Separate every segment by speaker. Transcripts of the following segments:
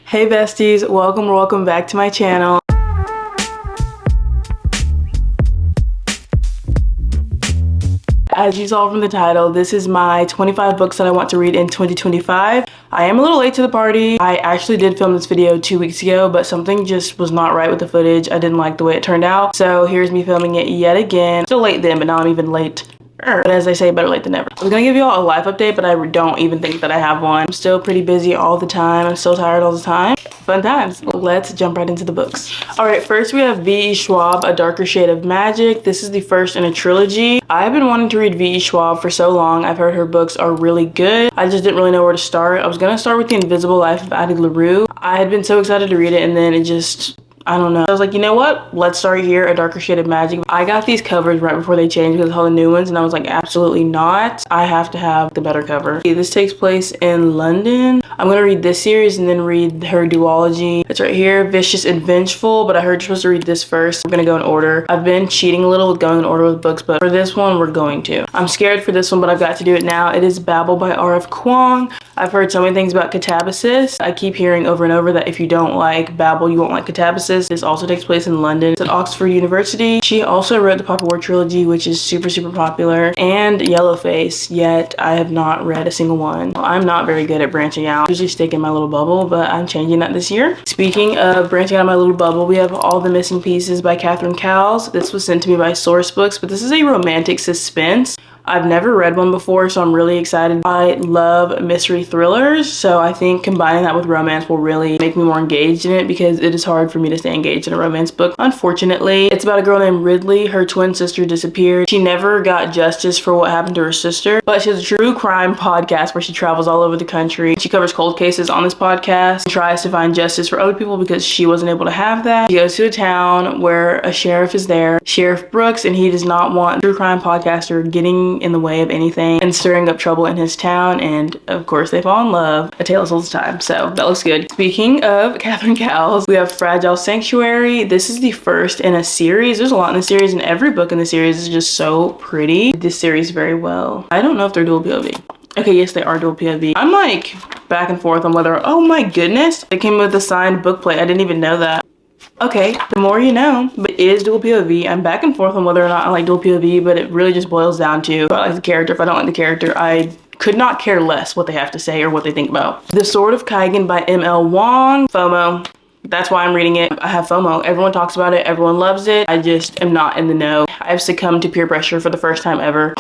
Speaker 1: Hey besties, welcome back to my channel. As you saw from the title, this is my 25 books that I want to read in 2025. I am a little late to the party. I actually did film this video 2 weeks ago, but something just was not right with the footage. I didn't like the way it turned out. So here's me filming it yet again. Still late then, but now I'm even late. But as I say, better late than never. I was gonna give you all a life update, but I don't even think that I have one. I'm still pretty busy all the time. I'm still tired all the time. Fun times. Let's jump right into the books. All right, first we have V.E. Schwab, A Darker Shade of Magic. This is the first in a trilogy. I've been wanting to read V.E. Schwab for so long. I've heard her books are really good. I just didn't really know where to start. I was gonna start with The Invisible Life of Addie LaRue. I had been so excited to read it, and then it just, I don't know. I was like, you know what? Let's start here, A Darker Shade of Magic. I got these covers right before they changed because of all the new ones, and I was like, absolutely not. I have to have the better cover. Okay, this takes place in London. I'm gonna read this series and then read her duology. It's right here, Vicious and Vengeful, but I heard you're supposed to read this first. We're gonna go in order. I've been cheating a little with going in order with books, but for this one, we're going to. I'm scared for this one, but I've got to do it now. It is Babel by R.F. Kuang. I've heard so many things about Catabasis. I keep hearing over and over that if you don't like Babel, you won't like Catabasis. This also takes place in London. It's at Oxford University. She also wrote the Poppy War trilogy, which is super popular, and Yellowface, yet I have not read a single one. I'm not very good at branching out. I usually stick in my little bubble, but I'm changing that this year. Speaking of branching out of my little bubble, we have All the Missing Pieces by Catherine Cowles. This was sent to me by Source Books, but this is a romantic suspense. I've never read one before, so I'm really excited. I love mystery thrillers, so I think combining that with romance will really make me more engaged in it because it is hard for me to stay engaged in a romance book, unfortunately. It's about a girl named Ridley. Her twin sister disappeared. She never got justice for what happened to her sister, but she has a true crime podcast where she travels all over the country. She covers cold cases on this podcast and tries to find justice for other people because she wasn't able to have that. She goes to a town where a sheriff is there, Sheriff Brooks, and he does not want a true crime podcaster getting in the way of anything and stirring up trouble in his town, and of course they fall in love. A Tale as Old as Time, so that looks good. Speaking of Catherine Cowles, we have Fragile Sanctuary. This is the first in a series. There's a lot in the series, and every book in the series is just so pretty. This series very well. I don't know if they're dual POV. Okay, yes, they are dual POV. I'm like back and forth on whether, oh my goodness, they came with a signed bookplate. I didn't even know that. Okay, the more you know, but it is dual POV. I'm back and forth on whether or not I like dual POV, but it really just boils down to if I like the character. If I don't like the character, I could not care less what they have to say or what they think about. The Sword of Kaigan by M.L. Wong. FOMO. That's why I'm reading it. I have FOMO. Everyone talks about it. Everyone loves it. I just am not in the know. I've succumbed to peer pressure for the first time ever.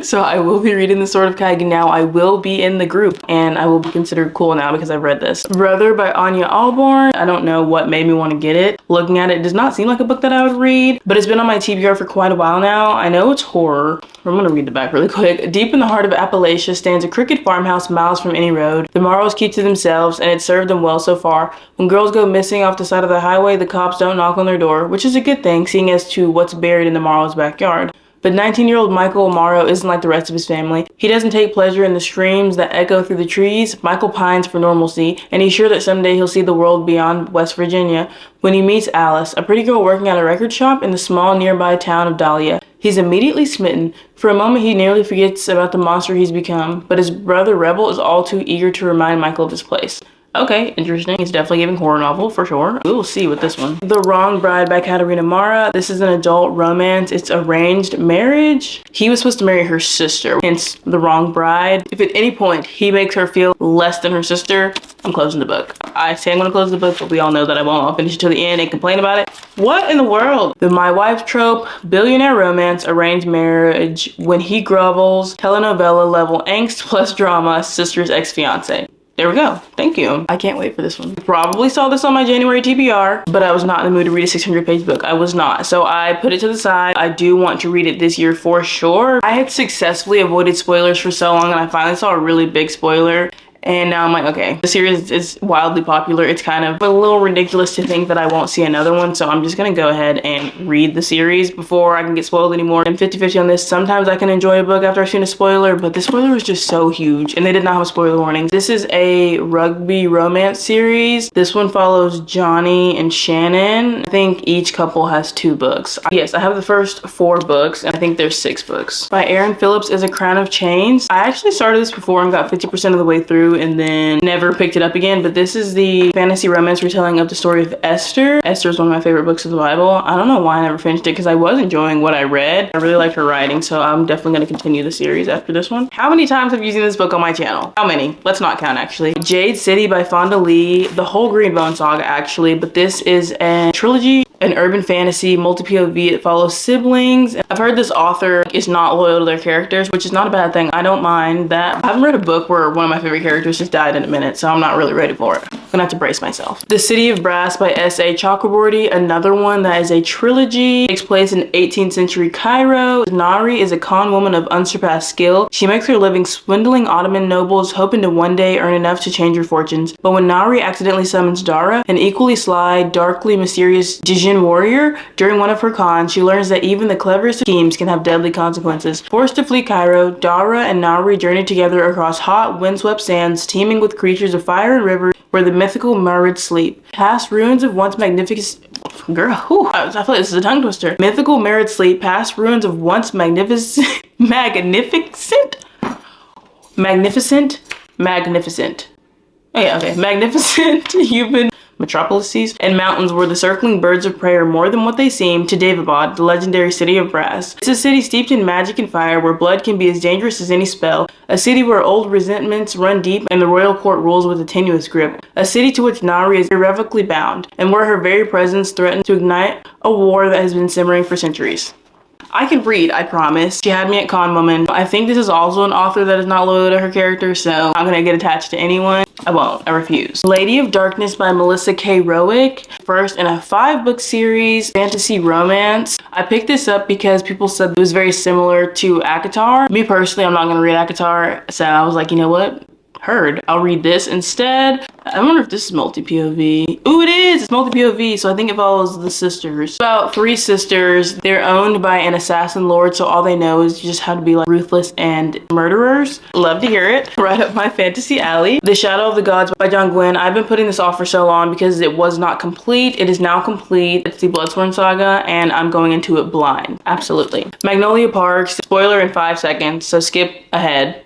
Speaker 1: So I will be reading The Sword of Kaigan now. I will be in the group and I will be considered cool now because I've read this. Brother by Anya Alborn. I don't know what made me want to get it. Looking at it, it does not seem like a book that I would read, but it's been on my TBR for quite a while now. I know it's horror. I'm gonna read the back really quick. Deep in the heart of Appalachia stands a crooked farmhouse miles from any road. The Morrows keep to themselves and it served them well so far. When girls go missing off the side of the highway, the cops don't knock on their door, which is a good thing seeing as to what's buried in the Morrows' backyard. But 19-year-old Michael Morrow isn't like the rest of his family. He doesn't take pleasure in the screams that echo through the trees. Michael pines for normalcy, and he's sure that someday he'll see the world beyond West Virginia. When he meets Alice, a pretty girl working at a record shop in the small nearby town of Dahlia, he's immediately smitten. For a moment, he nearly forgets about the monster he's become, but his brother Rebel is all too eager to remind Michael of his place. Okay, interesting. It's definitely giving horror novel for sure. We will see with this one. The Wrong Bride by Katarina Mara. This is an adult romance. It's arranged marriage. He was supposed to marry her sister, hence The Wrong Bride. If at any point he makes her feel less than her sister, I'm closing the book. I say I'm gonna close the book, but we all know that I won't. I'll finish it till the end and complain about it. What in the world? The My Wife trope, billionaire romance, arranged marriage, when he grovels, telenovela level angst plus drama, sister's ex-fiance. There we go. Thank you. I can't wait for this one. Probably saw this on my January TBR, but I was not in the mood to read a 600-page book. I was not. So I put it to the side. I do want to read it this year for sure. I had successfully avoided spoilers for so long, and I finally saw a really big spoiler. And now I'm like, okay, the series is wildly popular. It's kind of a little ridiculous to think that I won't see another one. So I'm just gonna go ahead and read the series before I can get spoiled anymore. I'm 50-50 on this. Sometimes I can enjoy a book after I've seen a spoiler, but the spoiler was just so huge and they did not have spoiler warnings. This is a rugby romance series. This one follows Johnny and Shannon. I think each couple has 2 books. Yes, I have the first 4 books and I think there's 6 books. By Aaron Phillips is A Crown of Chains. I actually started this before and got 50% of the way through. through and then never picked it up again. But this is the fantasy romance retelling of the story of Esther. Esther is one of my favorite books of the Bible. I don't know why I never finished it because I was enjoying what I read. I really liked her writing, so I'm definitely going to continue the series after this one. How many times have you seen this book on my channel? How many? Let's not count actually. Jade City by Fonda Lee. The whole Greenbone saga actually, but this is a trilogy, an urban fantasy multi-POV. It follows siblings. I've heard this author is not loyal to their characters, which is not a bad thing. I don't mind that. I haven't read a book where one of my favorite characters just died in a minute, so I'm not really ready for it. I'm gonna have to brace myself. The City of Brass by S.A. Chakraborty, another one that is a trilogy. It takes place in 18th century Cairo. Nari is a con woman of unsurpassed skill. She makes her living swindling Ottoman nobles, hoping to one day earn enough to change her fortunes. But when Nari accidentally summons Dara, an equally sly, darkly mysterious Jin warrior, during one of her cons, she learns that even the cleverest schemes can have deadly consequences. Forced to flee Cairo, Dara and Nari journey together across hot, windswept sands, teeming with creatures of fire and rivers, where the mythical Marids sleep. Past ruins of once magnificent... Girl, whew, I feel like this is a tongue twister. Mythical Marids sleep, past ruins of once magnificent... magnificent? Oh yeah, okay. Magnificent human metropolises and mountains where the circling birds of prey are more than what they seem, to Daevabad, the legendary city of brass. It's a city steeped in magic and fire, where blood can be as dangerous as any spell. A city where old resentments run deep and the royal court rules with a tenuous grip. A city to which Nari is irrevocably bound, and where her very presence threatens to ignite a war that has been simmering for centuries. I can read, I promise. She had me at Con Woman. I think this is also an author that is not loyal to her character, so I'm gonna get attached to anyone. I won't, I refuse. Lady of Darkness by Melissa K. Rowick. First in a 5-book series, fantasy romance. I picked this up because people said it was very similar to ACOTAR. Me personally, I'm not gonna read ACOTAR, so I was like, you know what? Heard. I'll read this instead. I wonder if this is multi-POV. Ooh, it is! It's multi-POV, so I think it follows the sisters. About 3 sisters. They're owned by an assassin lord, so all they know is just how to be like ruthless and murderers. Love to hear it. Right up my fantasy alley. The Shadow of the Gods by John Gwynne. I've been putting this off for so long because it was not complete. It is now complete. It's the Bloodsworn Saga, and I'm going into it blind. Absolutely. Magnolia Parks. Spoiler in 5 seconds, so skip ahead.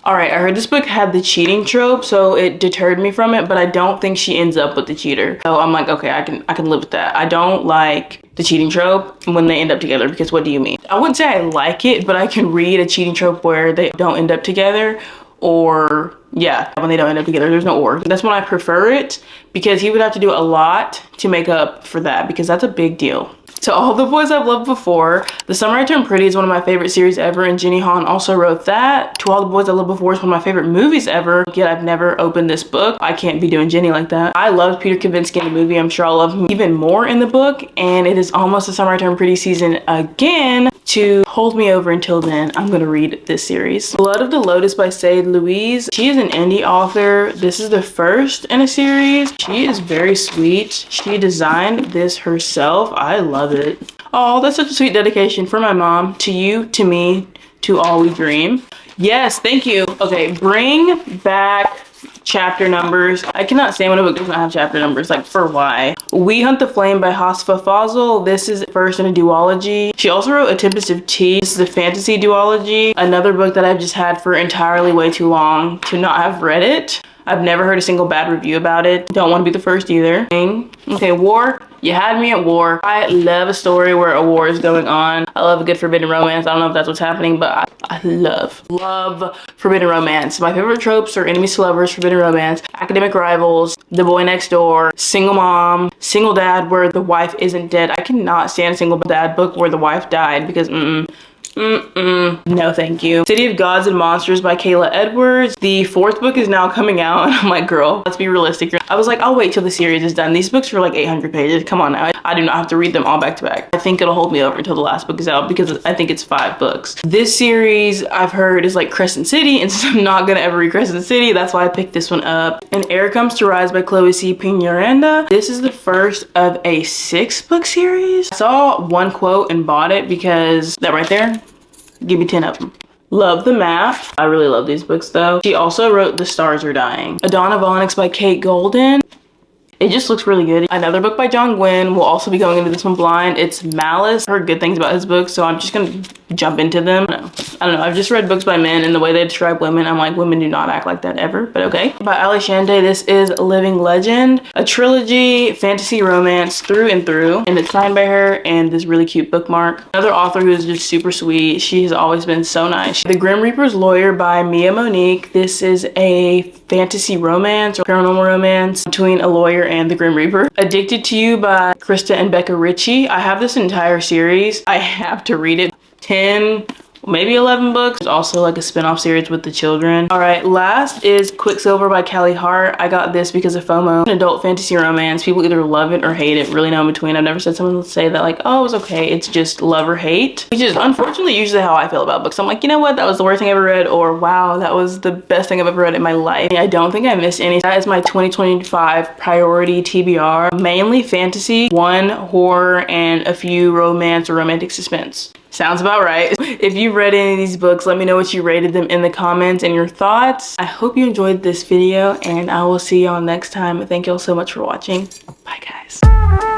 Speaker 1: Alright, I heard this book had the cheating trope, so it deterred me from it, but I don't think she ends up with the cheater. So I'm like, okay, I can live with that. I don't like the cheating trope when they end up together, because what do you mean? I wouldn't say I like it, but I can read a cheating trope where they don't end up together, or yeah, when they don't end up together. There's no or. That's when I prefer it, because he would have to do a lot to make up for that, because that's a big deal. To All the Boys I've Loved Before. The Summer I Turned Pretty is one of my favorite series ever, and Jenny Han also wrote that. To All the Boys I Loved Before is one of my favorite movies ever, yet I've never opened this book. I can't be doing Jenny like that. I loved Peter Kavinsky in the movie. I'm sure I'll love him even more in the book, and it is almost the Summer I Turned Pretty season again. To hold me over until then, I'm gonna read this series. Blood of the Lotus by Said Louise. She is an indie author. This is the first in a series. She is very sweet. She designed this herself. I love it. Oh, that's such a sweet dedication for my mom, to you, to me, to all we dream. Yes, thank you. Okay, bring back chapter numbers. I cannot stand when a book does not have chapter numbers, like for why. We Hunt the Flame by Hasfa Fazl. This is first in a duology. She also wrote A Tempest of Tea. This is a fantasy duology. Another book that I've just had for entirely way too long to not have read it. I've never heard a single bad review about it. Don't want to be the first either. Okay, War. You had me at war. I love a story where a war is going on. I love a good forbidden romance. I don't know if that's what's happening, but I love forbidden romance. My favorite tropes are enemies to lovers, forbidden romance, academic rivals, the boy next door, single mom, single dad where the wife isn't dead. I cannot stand a single dad book where the wife died, because no thank you. City of Gods and Monsters by Kayla Edwards. The 4th book is now coming out, and I'm like, girl, let's be realistic. I was like, I'll wait till the series is done. These books are like 800 pages. Come on now. I do not have to read them all back to back. I think it'll hold me over until the last book is out, because I think it's 5 books. This series I've heard is like Crescent City, and since I'm not gonna ever read Crescent City, that's why I picked this one up. And Air Comes to Rise by Chloe C. Piñaranda. This is the first of a 6-book series. I saw one quote and bought it because that right there, give me 10 of them. Love the Map. I really love these books though. She also wrote The Stars Are Dying. A Dawn of Onyx by Kate Golden. It just looks really good. Another book by John Gwynne. We'll also be going into this one blind. It's Malice. I heard good things about his books, so I'm just gonna jump into them. I don't know. I've just read books by men, and the way they describe women, I'm like, women do not act like that ever, but okay. By Ali Shande, this is Living Legend, a trilogy, fantasy romance through and through, and it's signed by her and this really cute bookmark. Another author who is just super sweet. She has always been so nice. The Grim Reaper's Lawyer by Mia Monique. This is a fantasy romance or paranormal romance between a lawyer and the Grim Reaper. Addicted to You by Krista and Becca Ritchie. I have this entire series. I have to read it. 10, maybe 11 books. There's also like a spin-off series with the children. All right, last is Quicksilver by Callie Hart. I got this because of FOMO. An adult fantasy romance. People either love it or hate it. Really no in between. I've never said someone would say that like, oh, it was okay. It's just love or hate, which is unfortunately usually how I feel about books. I'm like, you know what? That was the worst thing I ever read, or wow, that was the best thing I've ever read in my life. I don't think I missed any. That is my 2025 priority TBR. Mainly fantasy, 1 horror, and a few romance or romantic suspense. Sounds about right. If you've read any of these books, let me know what you rated them in the comments and your thoughts. I hope you enjoyed this video, and I will see y'all next time. Thank y'all so much for watching. Bye, guys.